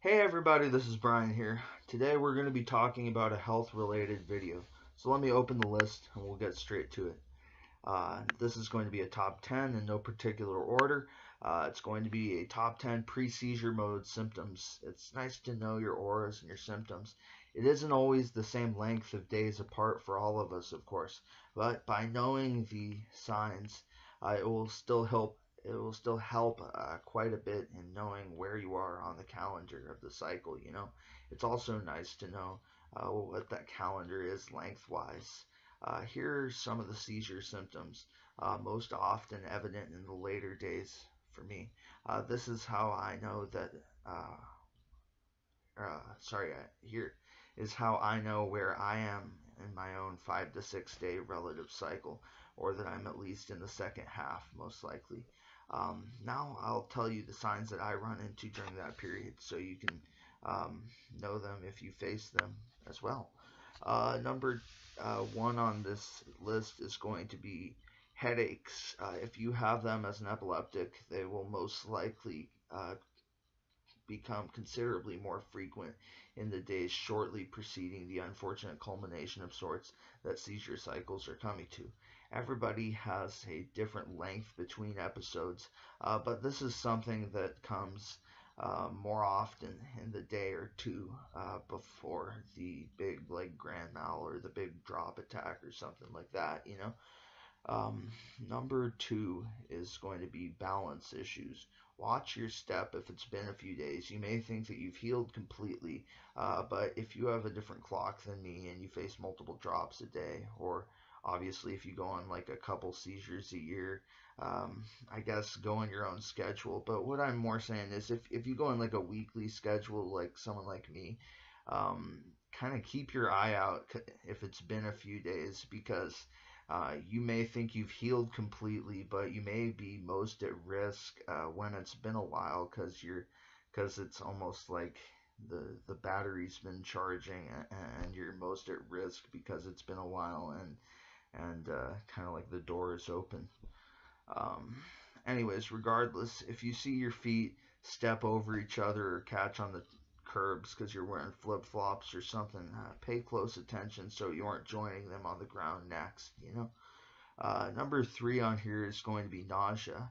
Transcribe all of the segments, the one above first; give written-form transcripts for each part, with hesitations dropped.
Hey everybody, this is Brian here. Today we're going to be talking about a health related video. So let me open the list and we'll get straight to it. This is going to be a top 10 in no particular order. It's going to be a top 10 pre-seizure mode symptoms. It's nice to know your auras and your symptoms. It isn't always the same length of days apart for all of us, of course, but by knowing the signs, it will still help. It will still help quite a bit in knowing where you are on the calendar of the cycle. It's also nice to know what that calendar is lengthwise. Here are some of the seizure symptoms most often evident in the later days for me. This is how I know that, here is how I know where I am in my own 5 to 6 day relative cycle, or that I'm at least in the second half, most likely. Now I'll tell you the signs that I run into during that period so you can know them if you face them as well. Number one on this list is going to be headaches. If you have them as an epileptic, they will most likely become considerably more frequent in the days shortly preceding the unfortunate culmination of sorts that seizure cycles are coming to. Everybody has a different length between episodes, but this is something that comes more often in the day or two before the big like grand mal or the big drop attack or something like that. Number two is going to be balance issues. Watch your step if it's been a few days. You may think that you've healed completely, but if you have a different clock than me and you face multiple drops a day, or obviously if you go on like a couple seizures a year, I guess go on your own schedule. But what I'm more saying is if you go on like a weekly schedule, like someone like me, kind of keep your eye out if it's been a few days, because you may think you've healed completely, but you may be most at risk when it's been a while, because it's almost like the battery's been charging and you're most at risk because it's been a while, and kind of like the door is open. Um, Anyways, regardless, if you see your feet step over each other or catch on the curbs because you're wearing flip flops or something, pay close attention so you aren't joining them on the ground next. Number three on here is going to be nausea.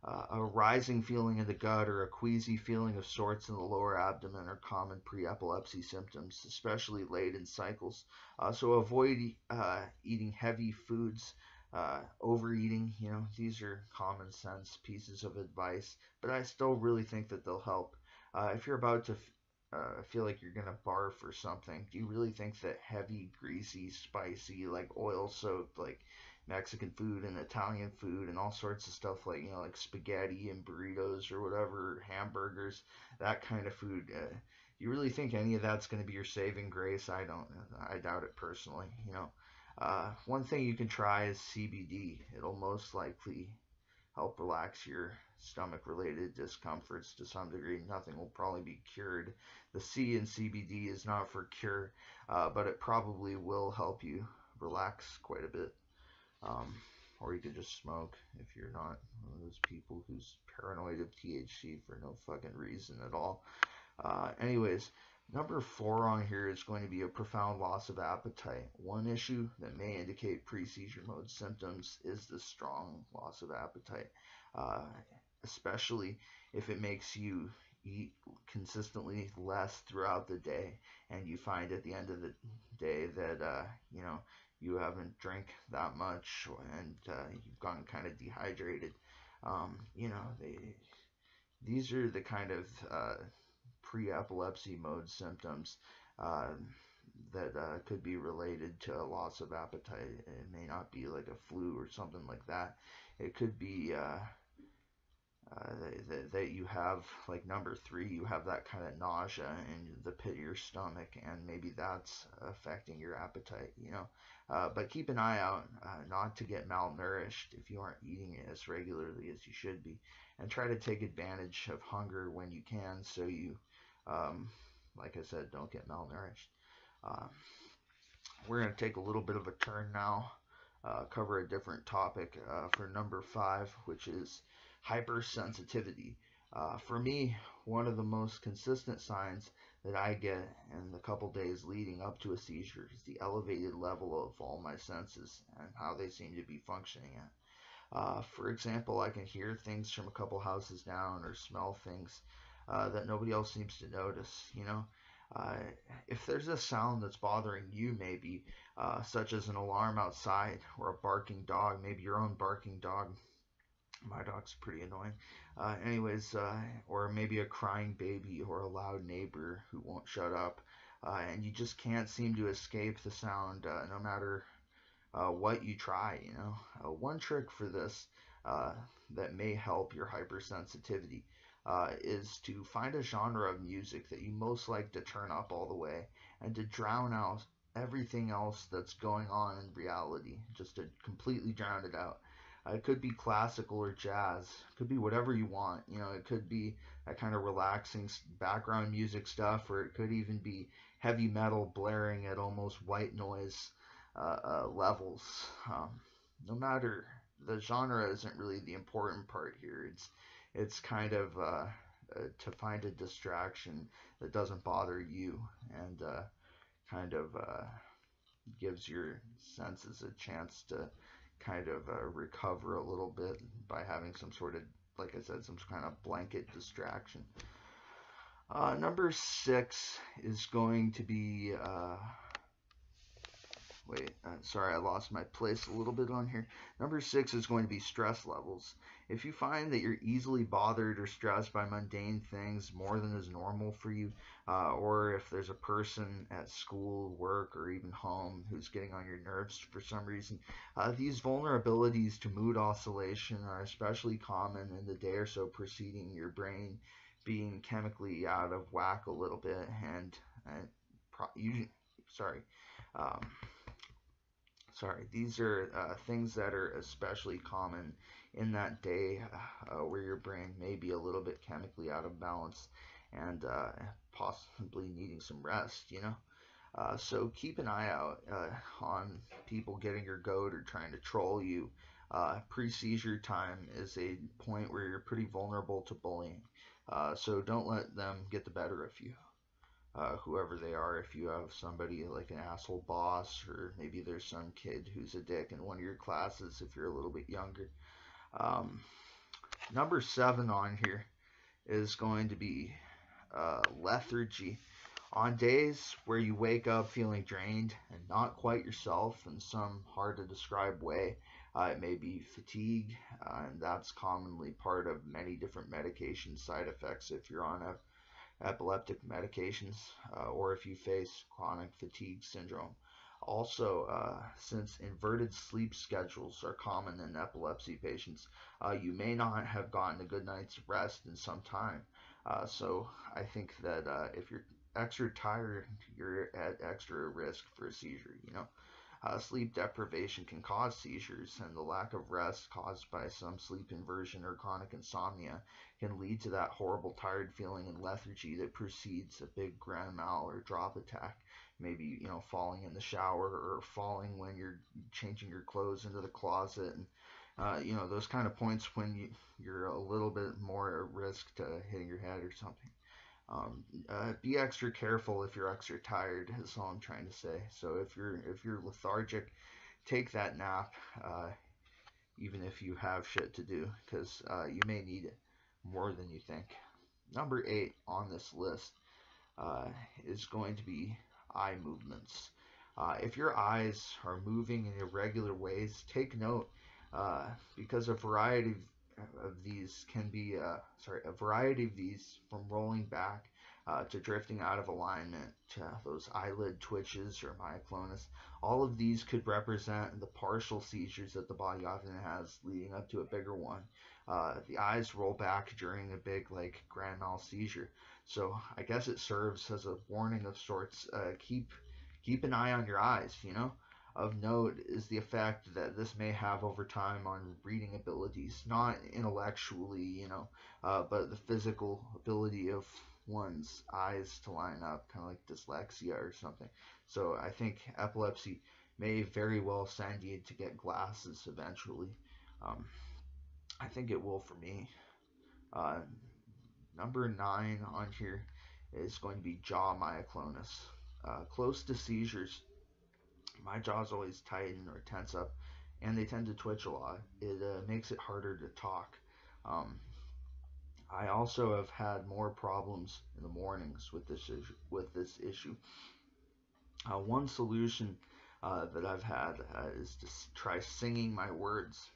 A rising feeling in the gut or a queasy feeling of sorts in the lower abdomen are common pre-epilepsy symptoms, especially late in cycles. So avoid eating heavy foods, overeating. These are common sense pieces of advice, but I still really think that they'll help. If you're about to feel like you're gonna barf or something, do you really think that heavy, greasy, spicy, like oil-soaked, like Mexican food and Italian food and all sorts of stuff like spaghetti and burritos or whatever, hamburgers, that kind of food? You really think any of that's going to be your saving grace? I don't. I doubt it personally. One thing you can try is CBD. It'll most likely help relax your stomach related discomforts to some degree. Nothing will probably be cured. The C in CBD is not for cure, but it probably will help you relax quite a bit. Um, or you could just smoke if you're not one of those people who's paranoid of THC for no fucking reason at all. Anyways, number four on here is going to be a profound loss of appetite. One issue that may indicate pre-seizure mode symptoms is the strong loss of appetite, uh, especially if it makes you eat consistently less throughout the day, and you find at the end of the day that you haven't drank that much, and you've gotten kind of dehydrated. These are the kind of pre-epilepsy mode symptoms uh, that could be related to a loss of appetite. It may not be like a flu or something like that. It could be that you have, like number three, you have that kind of nausea in the pit of your stomach, and maybe that's affecting your appetite. But keep an eye out not to get malnourished if you aren't eating it as regularly as you should be, and try to take advantage of hunger when you can, so you, um, like I said, don't get malnourished. Uh, we're going to take a little bit of a turn now, cover a different topic for number five, which is hypersensitivity. For me, one of the most consistent signs that I get in the couple days leading up to a seizure is the elevated level of all my senses and how they seem to be functioning at. For example, I can hear things from a couple houses down or smell things that nobody else seems to notice. Uh, if there's a sound that's bothering you, maybe such as an alarm outside or a barking dog, maybe your own barking dog. My dog's pretty annoying. Or maybe a crying baby or a loud neighbor who won't shut up, and you just can't seem to escape the sound, no matter what you try. One trick for this uh, that may help your hypersensitivity is to find a genre of music that you most like to turn up all the way and to drown out everything else that's going on in reality, just to completely drown it out. It could be classical or jazz. It could be whatever you want. It could be that kind of relaxing background music stuff, or it could even be heavy metal blaring at almost white noise levels. No matter the genre isn't really the important part here. It's kind of to find a distraction that doesn't bother you and kind of gives your senses a chance to kind of recover a little bit by having some sort of, like I said, some kind of blanket distraction. Number 6 is going to be sorry, I lost my place a little bit on here. Number 6 is going to be stress levels. If you find that you're easily bothered or stressed by mundane things more than is normal for you, or if there's a person at school, work, or even home who's getting on your nerves for some reason, these vulnerabilities to mood oscillation are especially common in the day or so preceding your brain being chemically out of whack a little bit, and usually, sorry. Um, Sorry, these are things that are especially common in that day where your brain may be a little bit chemically out of balance and possibly needing some rest. So keep an eye out on people getting your goat or trying to troll you. Pre-seizure time is a point where you're pretty vulnerable to bullying. So don't let them get the better of you, whoever they are. If you have somebody like an asshole boss, or maybe there's some kid who's a dick in one of your classes if you're a little bit younger. Um, Number 7 on here is going to be lethargy. On days where you wake up feeling drained and not quite yourself in some hard to describe way, it may be fatigue, and that's commonly part of many different medication side effects if you're on epileptic medications, or if you face chronic fatigue syndrome. Also, since inverted sleep schedules are common in epilepsy patients, you may not have gotten a good night's rest in some time. So I think that if you're extra tired, you're at extra risk for a seizure. Sleep deprivation can cause seizures, and the lack of rest caused by some sleep inversion or chronic insomnia can lead to that horrible tired feeling and lethargy that precedes a big grand mal or drop attack. Maybe, falling in the shower or falling when you're changing your clothes into the closet, and those kind of points when you're a little bit more at risk to hitting your head or something. Be extra careful if you're extra tired. Is all I'm trying to say. So if you're lethargic, take that nap, even if you have shit to do, because you may need it more than you think. Number 8 on this list uh, is going to be eye movements. If your eyes are moving in irregular ways, take note, because a variety of these, from rolling back to drifting out of alignment to those eyelid twitches or myoclonus, all of these could represent the partial seizures that the body often has leading up to a bigger one. The eyes roll back during a big, like, grand mal seizure. So I guess it serves as a warning of sorts. Keep an eye on your eyes. Of note is the effect that this may have over time on reading abilities, not intellectually, but the physical ability of one's eyes to line up, kind of like dyslexia or something. So I think epilepsy may very well send you to get glasses eventually. Um, I think it will for me. Uh, Number 9 on here is going to be jaw myoclonus. Close to seizures, my jaw's always tighten or tense up, and they tend to twitch a lot. It makes it harder to talk. Um, I also have had more problems in the mornings with this issue. One solution that I've had is to try singing my words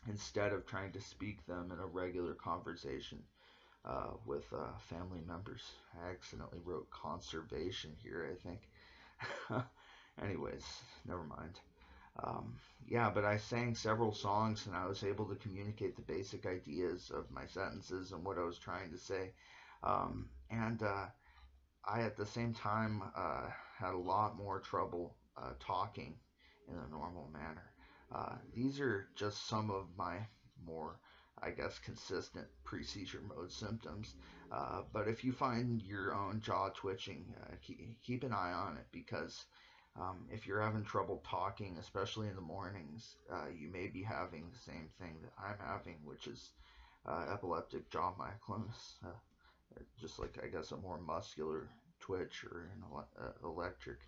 instead of trying to speak them in a regular conversation with family members. I accidentally wrote conservation here, I think. Anyways, never mind. Um, yeah, but I sang several songs and I was able to communicate the basic ideas of my sentences and what I was trying to say. And I, at the same time, had a lot more trouble talking in a normal manner. These are just some of my more, I guess, consistent pre-seizure mode symptoms. But if you find your own jaw twitching, keep an eye on it because if you're having trouble talking, especially in the mornings, you may be having the same thing that I'm having, which is epileptic jaw myoclonus. Just like, I guess, a more muscular twitch or an electric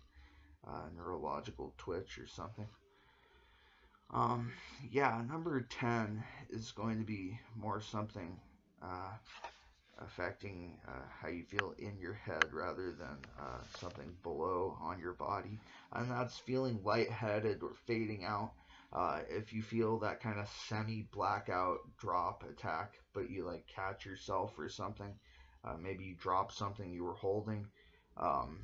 neurological twitch or something. Um, yeah, number 10 is going to be more something uh, affecting how you feel in your head rather than something below on your body. And that's feeling lightheaded or fading out. If you feel that kind of semi blackout drop attack, but you like catch yourself or something, maybe you drop something you were holding. Um,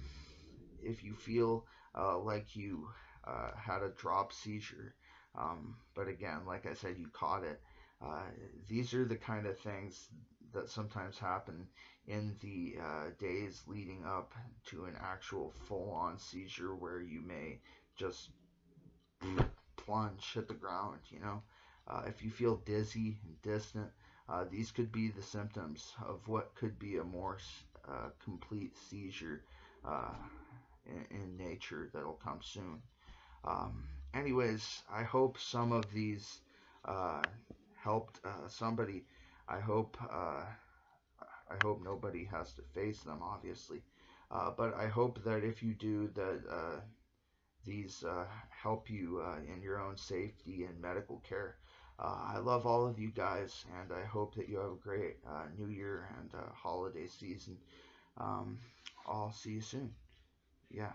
if you feel like you had a drop seizure, but again, like I said, you caught it. Uh, these are the kind of things that sometimes happen in the days leading up to an actual full-on seizure where you may just plunge, hit the ground, you know. If you feel dizzy and distant, these could be the symptoms of what could be a more complete seizure uh, in nature that'll come soon. Anyways, I hope some of these uh, helped somebody. I hope I hope nobody has to face them, obviously. But I hope that if you do, that these help you in your own safety and medical care. I love all of you guys, and I hope that you have a great New Year and holiday season. Um, I'll see you soon. Yeah.